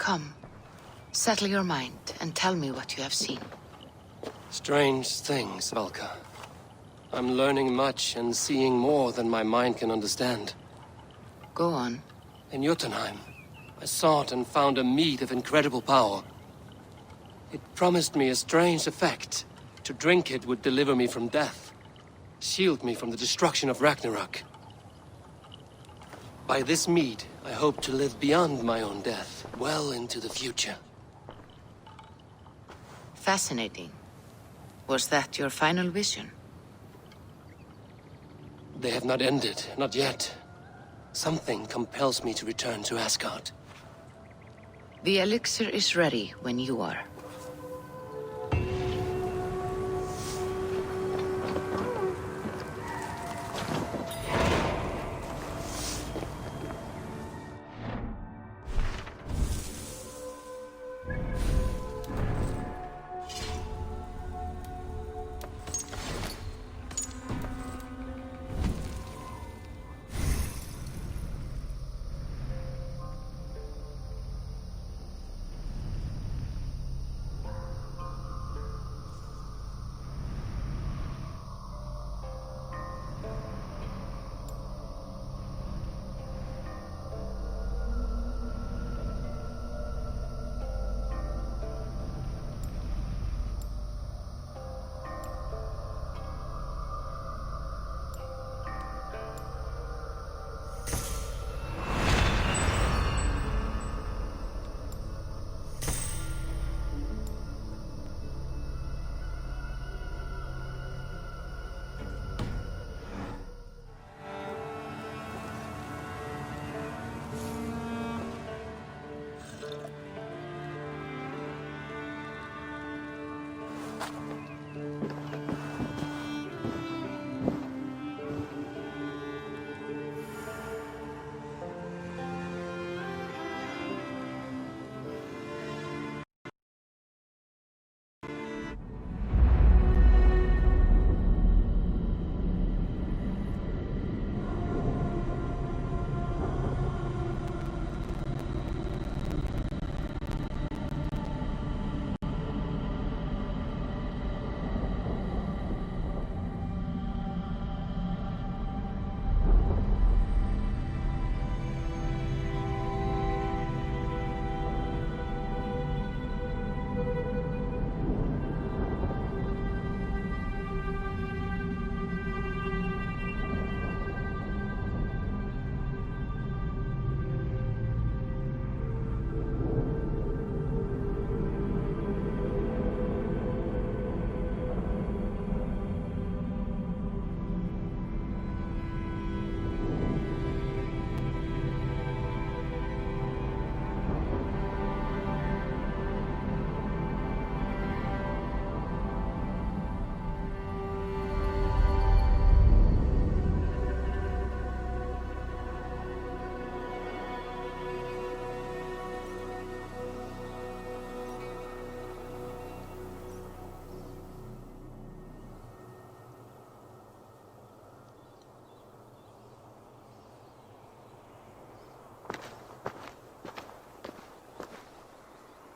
Come, settle your mind and tell me what you have seen. Strange things, Valka. I'm learning much and seeing more than my mind can understand. Go on. In Jotunheim, I sought and found a mead of incredible power. It promised me a strange effect. To drink it would deliver me from death, shield me from the destruction of Ragnarok. By this mead, I hope to live beyond my own death, well into the future. Fascinating. Was that your final vision? They have not ended, not yet. Something compels me to return to Asgard. The elixir is ready when you are.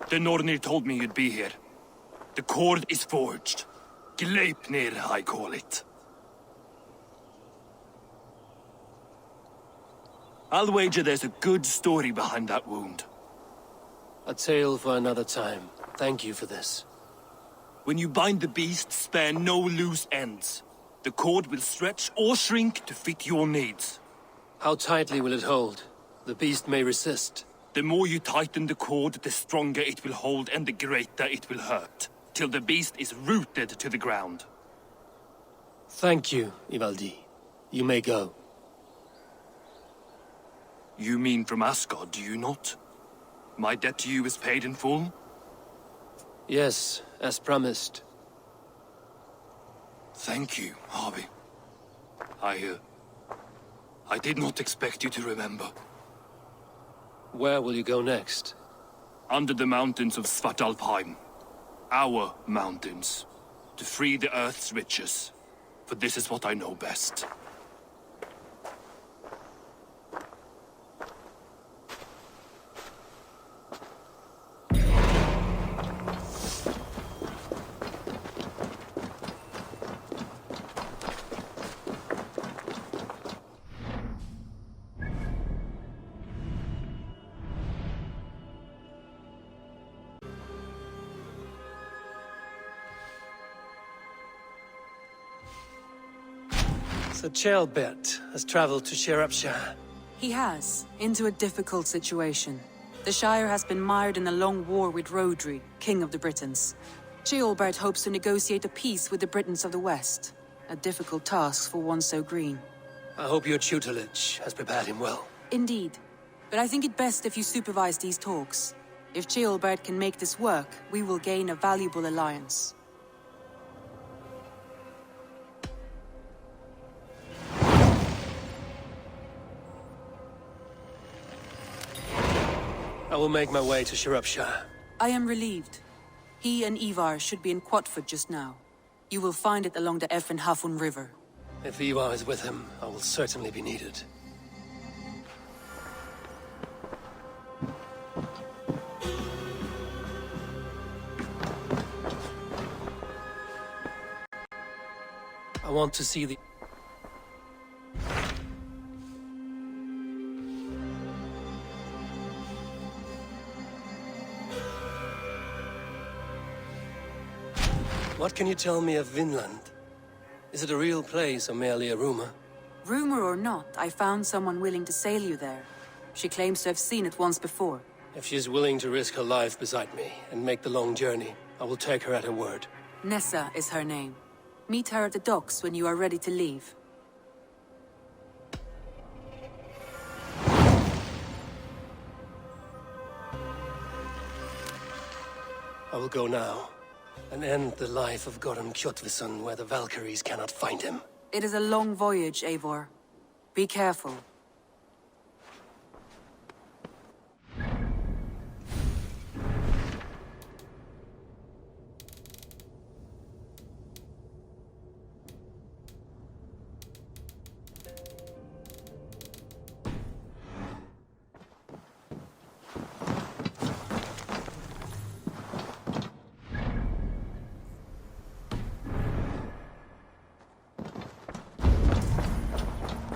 The Nornir told me you'd be here. The cord is forged. Gleipnir, I call it. I'll wager there's a good story behind that wound. A tale for another time. Thank you for this. When you bind the beast, spare no loose ends. The cord will stretch or shrink to fit your needs. How tightly will it hold? The beast may resist. The more you tighten the cord, the stronger it will hold and the greater it will hurt, till the beast is rooted to the ground. Thank you, Ivaldi. You may go. You mean from Asgard, do you not? My debt to you is paid in full? Yes, as promised. Thank you, Harvey. I did not expect you to remember. Where will you go next? Under the mountains of Svartalfheim. Our mountains. To free the Earth's riches. For this is what I know best. So Ceolbert has traveled to Shropshire. He has, into a difficult situation. The Shire has been mired in a long war with Rhodri, King of the Britons. Ceolbert hopes to negotiate a peace with the Britons of the West. A difficult task for one so green. I hope your tutelage has prepared him well. Indeed. But I think it best if you supervise these talks. If Ceolbert can make this work, we will gain a valuable alliance. I will make my way to Shropshire. I am relieved. He and Ivar should be in Quatford just now. You will find it along the Effen Hafun River. If Ivar is with him, I will certainly be needed. I want to see the... What can you tell me of Vinland? Is it a real place or merely a rumor? Rumor or not, I found someone willing to sail you there. She claims to have seen it once before. If she is willing to risk her life beside me and make the long journey, I will take her at her word. Nessa is her name. Meet her at the docks when you are ready to leave. I will go now, and end the life of Goran Kjotveson where the Valkyries cannot find him. It is a long voyage, Eivor. Be careful.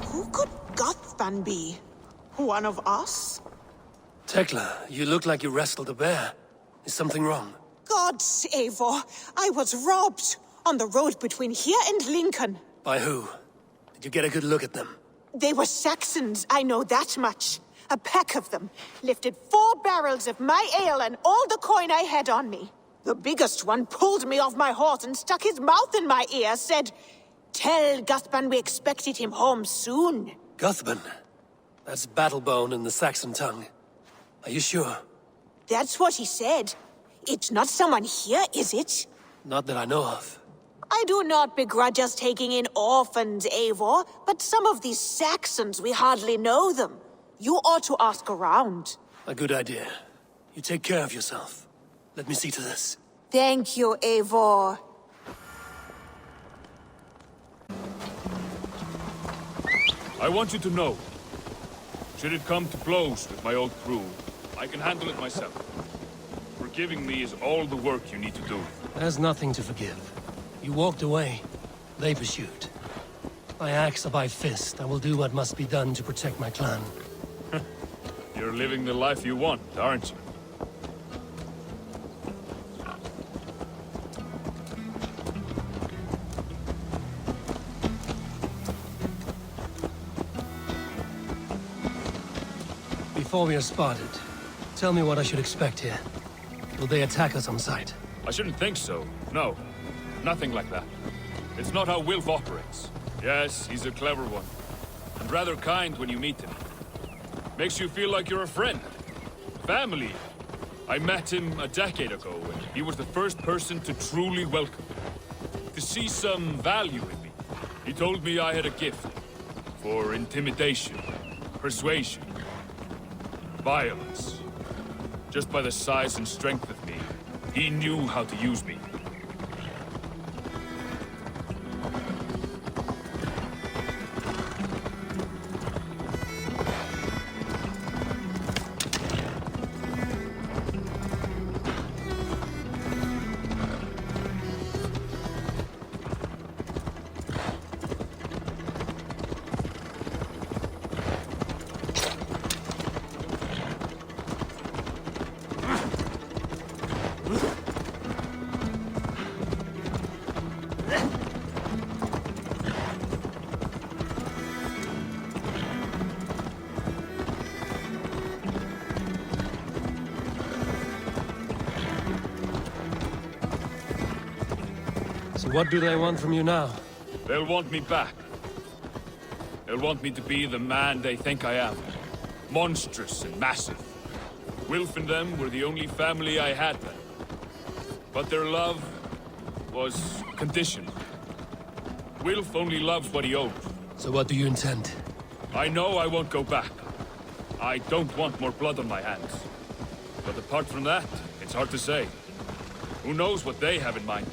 Who could Gothban be? One of us? Tekla, you look like you wrestled a bear. Is something wrong? Gods, Eivor, I was robbed on the road between here and Lincoln. By who? Did you get a good look at them? They were Saxons, I know that much. A pack of them lifted 4 barrels of my ale and all the coin I had on me. The biggest one pulled me off my horse and stuck his mouth in my ear, said, "Tell Guthban we expected him home soon." Guthban? That's Battlebone in the Saxon tongue. Are you sure? That's what he said. It's not someone here, is it? Not that I know of. I do not begrudge us taking in orphans, Eivor, but some of these Saxons, we hardly know them. You ought to ask around. A good idea. You take care of yourself. Let me see to this. Thank you, Eivor. I want you to know, should it come to blows with my old crew, I can handle it myself. Forgiving me is all the work you need to do. There's nothing to forgive. You walked away. They pursued. By axe or by fist, I will do what must be done to protect my clan. You're living the life you want, aren't you? Before we are spotted, tell me what I should expect here. Will they attack us on sight? I shouldn't think so. No. Nothing like that. It's not how Wilf operates. Yes, he's a clever one. And rather kind when you meet him. Makes you feel like you're a friend. Family. I met him a decade ago, and he was the first person to truly welcome me. To see some value in me. He told me I had a gift. For intimidation. Persuasion. Violence. Just by the size and strength of me, he knew how to use me. So what do they want from you now? They'll want me back. They'll want me to be the man they think I am. Monstrous and massive. Wilf and them were the only family I had then. But their love was conditional. Wilf only loves what he owns. So what do you intend? I know I won't go back. I don't want more blood on my hands. But apart from that, it's hard to say. Who knows what they have in mind?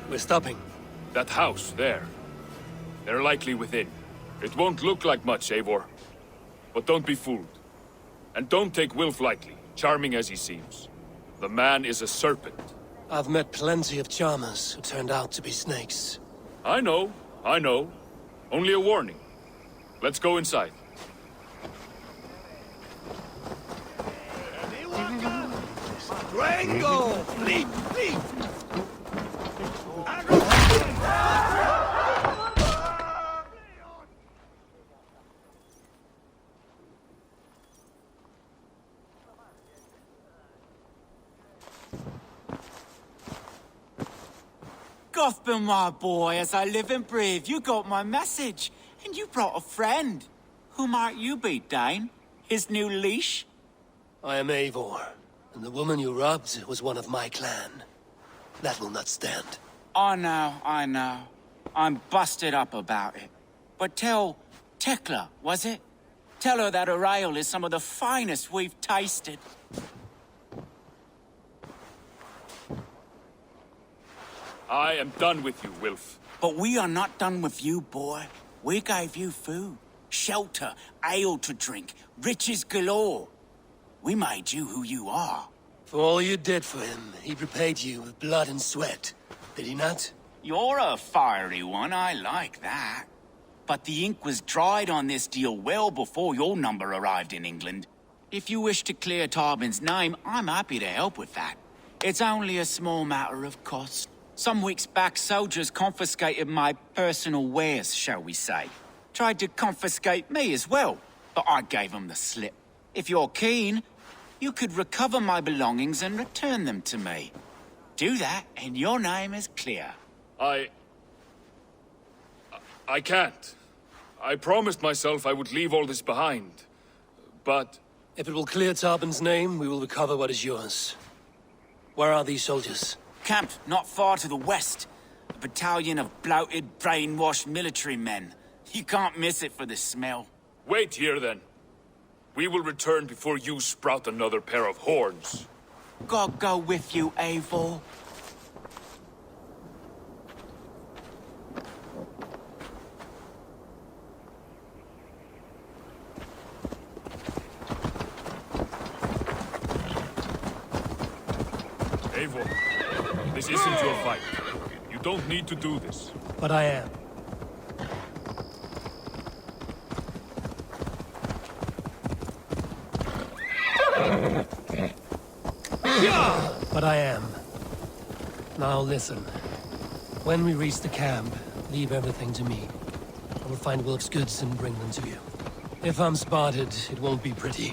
We're stopping. That house, there. They're likely within. It won't look like much, Eivor. But don't be fooled. And don't take Wilf lightly, charming as he seems. The man is a serpent. I've met plenty of charmers who turned out to be snakes. I know. Only a warning. Let's go inside. Rango! Leap! Leap! Gothman, my boy, as I live and breathe, you got my message. And you brought a friend. Who might you be, Dane? His new leash? I am Eivor, and the woman you robbed was one of my clan. That will not stand. I know. I'm busted up about it. But tell Tekla, was it? Tell her that her ale is some of the finest we've tasted. I am done with you, Wilf. But we are not done with you, boy. We gave you food, shelter, ale to drink, riches galore. We made you who you are. For all you did for him, he repaid you with blood and sweat. Did he not? You're a fiery one, I like that. But the ink was dried on this deal well before your number arrived in England. If you wish to clear Tarbin's name, I'm happy to help with that. It's only a small matter of cost. Some weeks back, soldiers confiscated my personal wares, shall we say. Tried to confiscate me as well, but I gave them the slip. If you're keen, you could recover my belongings and return them to me. Do that, and your name is clear. I can't. I promised myself I would leave all this behind. But If it will clear Tarbin's name, we will recover what is yours. Where are these soldiers? Camped not far to the west. A battalion of bloated, brainwashed military men. You can't miss it for the smell. wait here then. We will return before you sprout another pair of horns. God go with you, Eivor. Eivor, this isn't your fight. You don't need to do this. But I am. But I am. Now listen. When we reach the camp, leave everything to me. I will find Wilk's goods and bring them to you. If I'm spotted, it won't be pretty.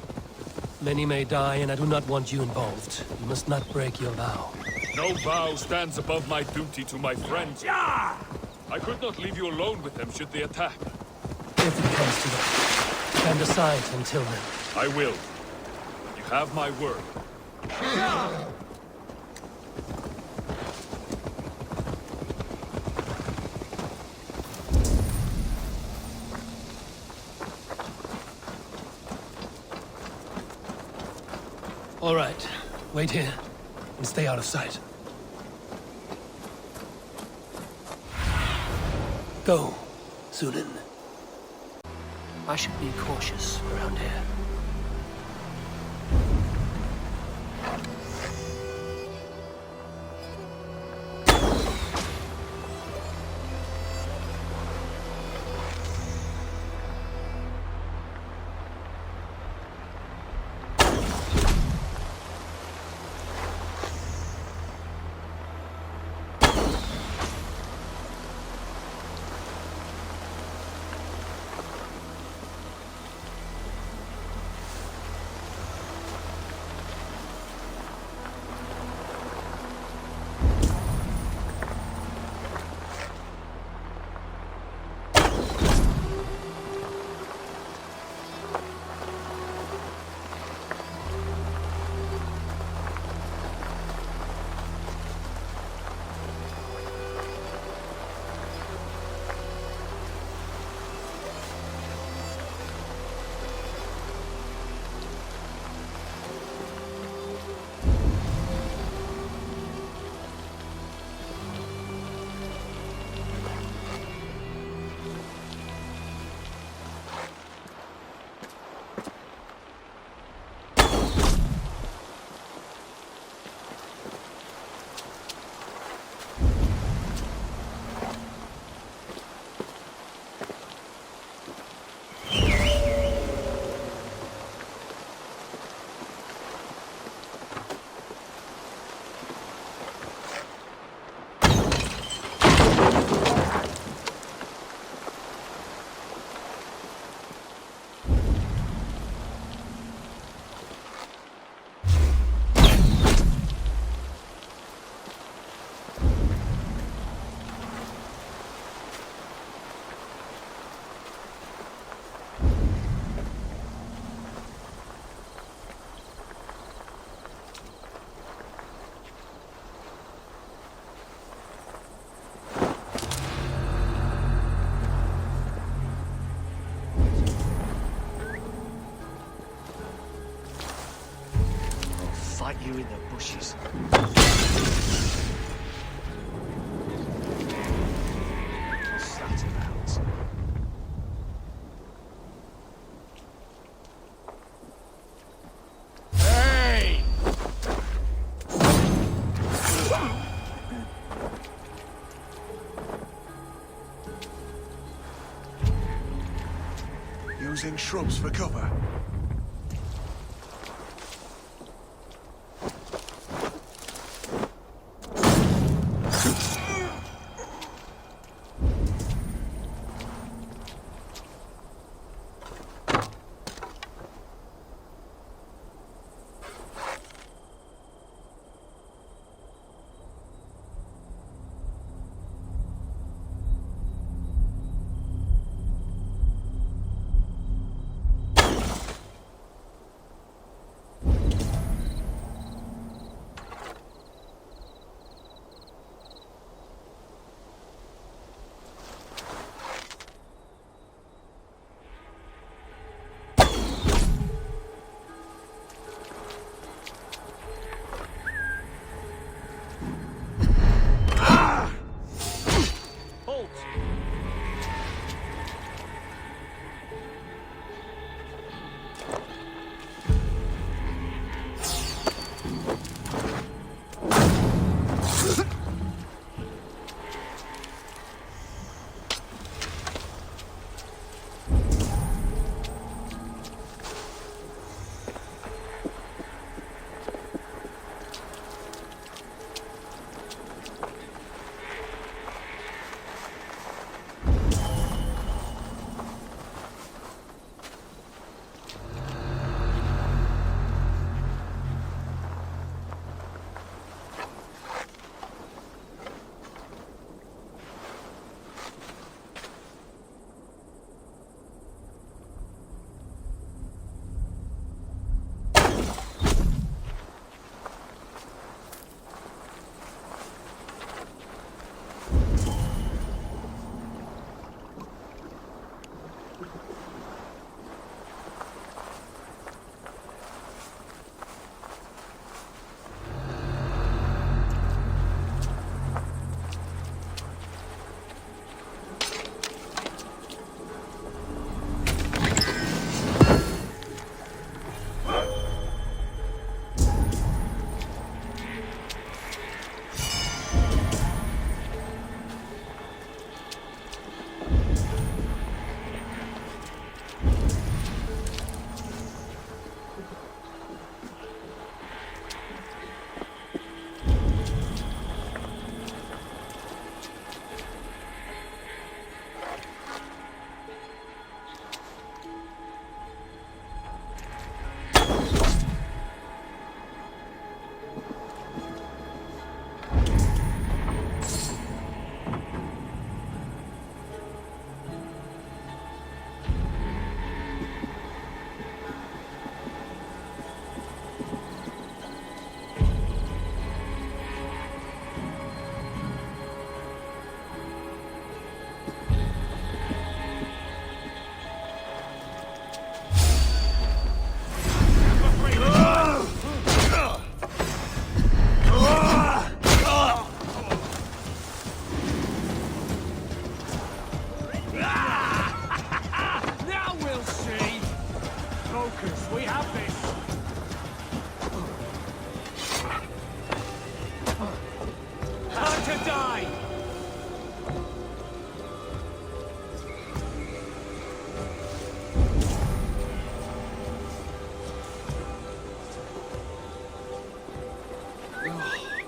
Many may die, and I do not want you involved. You must not break your vow. No vow stands above my duty to my friends. I could not leave you alone with them should they attack. If it comes to that, stand aside until then. I will. You have my word. All right. Wait here and stay out of sight. Go, Sunan. I should be cautious around here. Fight you in the bushes. What's that about? Hey! Using shrubs for cover.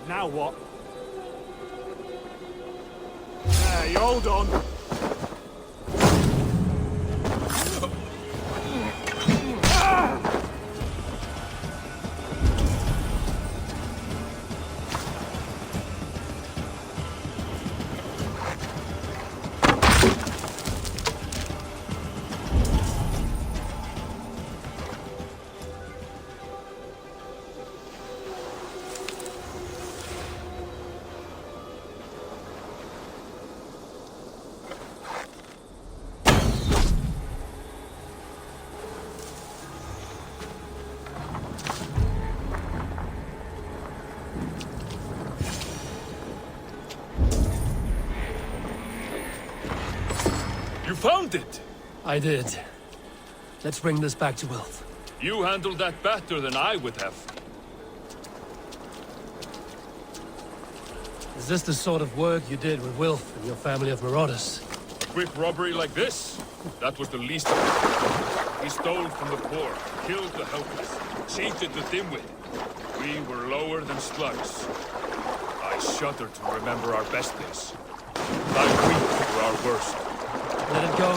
Now what? Hey, hold on. You found it! I did. Let's bring this back to Wilf. You handled that better than I would have. Is this the sort of work you did with Wilf and your family of marauders? A quick robbery like this? That was the least of it. We stole from the poor, killed the helpless, cheated the dimwit. We were lower than slugs. I shudder to remember our best days. That week were our worst. Let it go.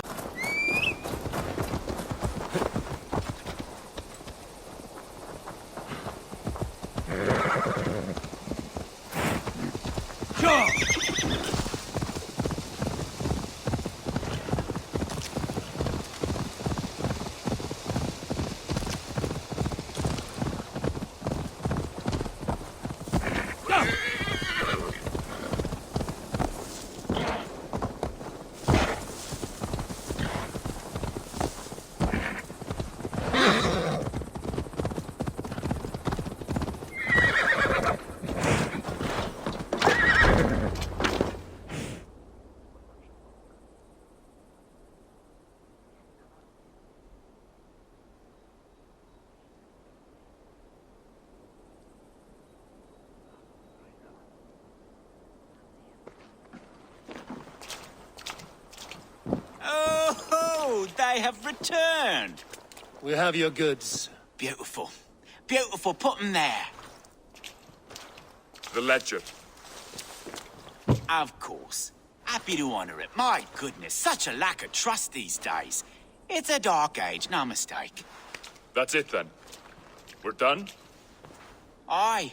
They have returned. We have your goods. Beautiful. Beautiful. Put them there. The ledger. Of course. Happy to honor it. My goodness, such a lack of trust these days. It's a dark age, no mistake. That's it then. We're done? Aye.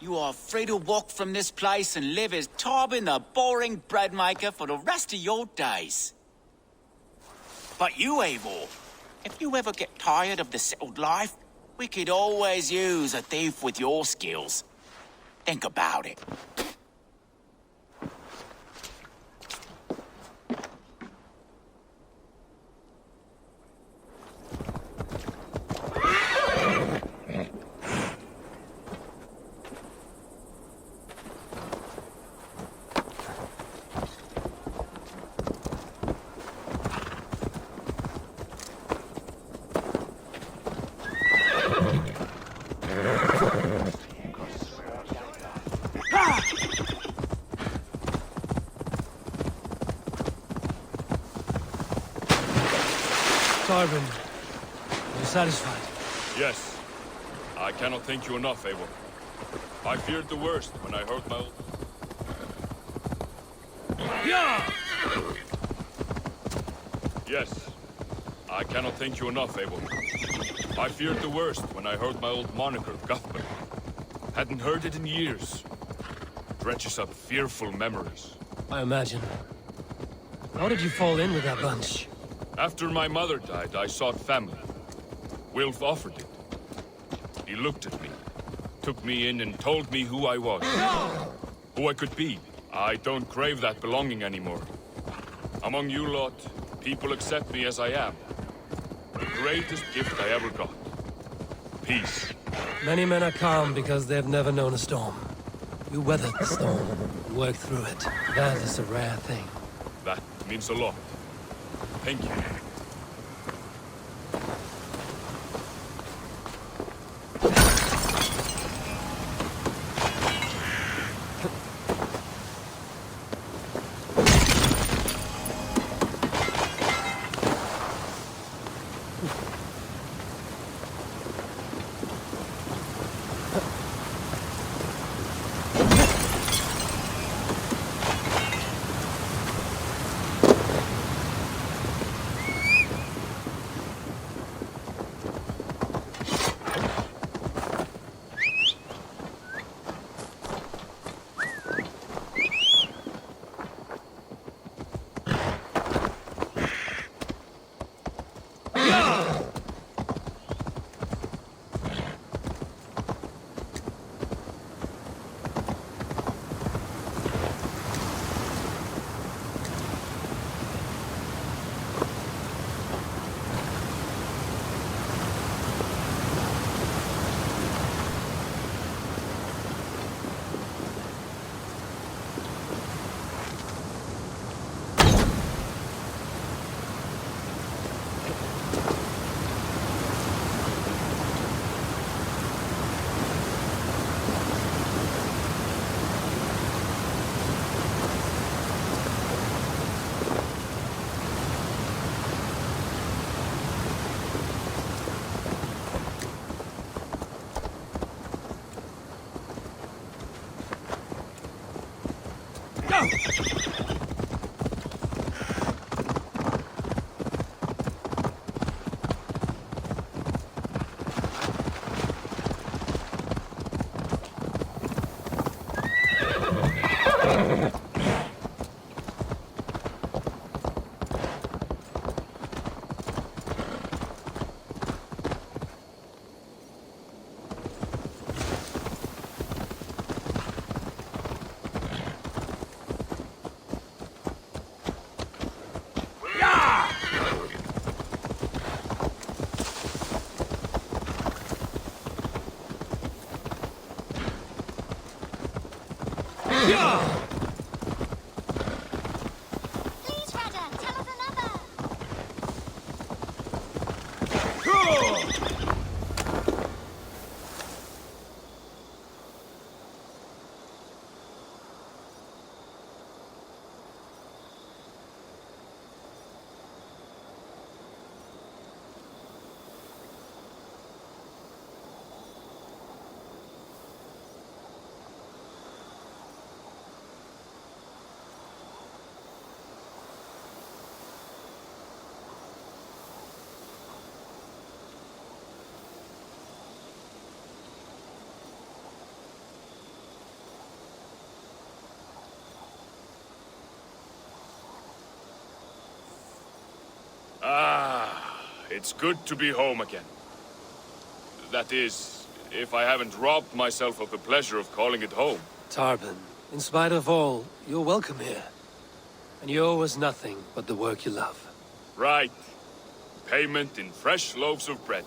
You are free to walk from this place and live as Tarbin the boring bread maker for the rest of your days. But you, Eivor, if you ever get tired of the settled life, we could always use a thief with your skills. Think about it. Tarbin, are you satisfied? Yes. I cannot thank you enough, Eivor. I feared the worst when I heard my... Yes. I cannot thank you enough, Eivor. I feared the worst when I heard my old moniker, Guthman. Hadn't heard it in years. Dredges up fearful memories. I imagine. How did you fall in with that bunch? After my mother died, I sought family. Wilf offered it. He looked at me, took me in and told me who I was. Who I could be. I don't crave that belonging anymore. Among you lot, people accept me as I am. The greatest gift I ever got. Peace. Many men are calm because they've never known a storm. You weathered the storm, worked through it. That is a rare thing. That means a lot. Thank you. Please, Rada, tell us another. It's good to be home again. That is, if I haven't robbed myself of the pleasure of calling it home. Tarban, in spite of all, you're welcome here. And you owe us nothing but the work you love. Right. Payment in fresh loaves of bread.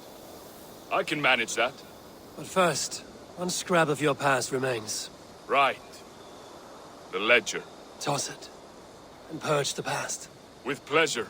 I can manage that. But first, one scrap of your past remains. Right. The ledger. Toss it, and purge the past. With pleasure.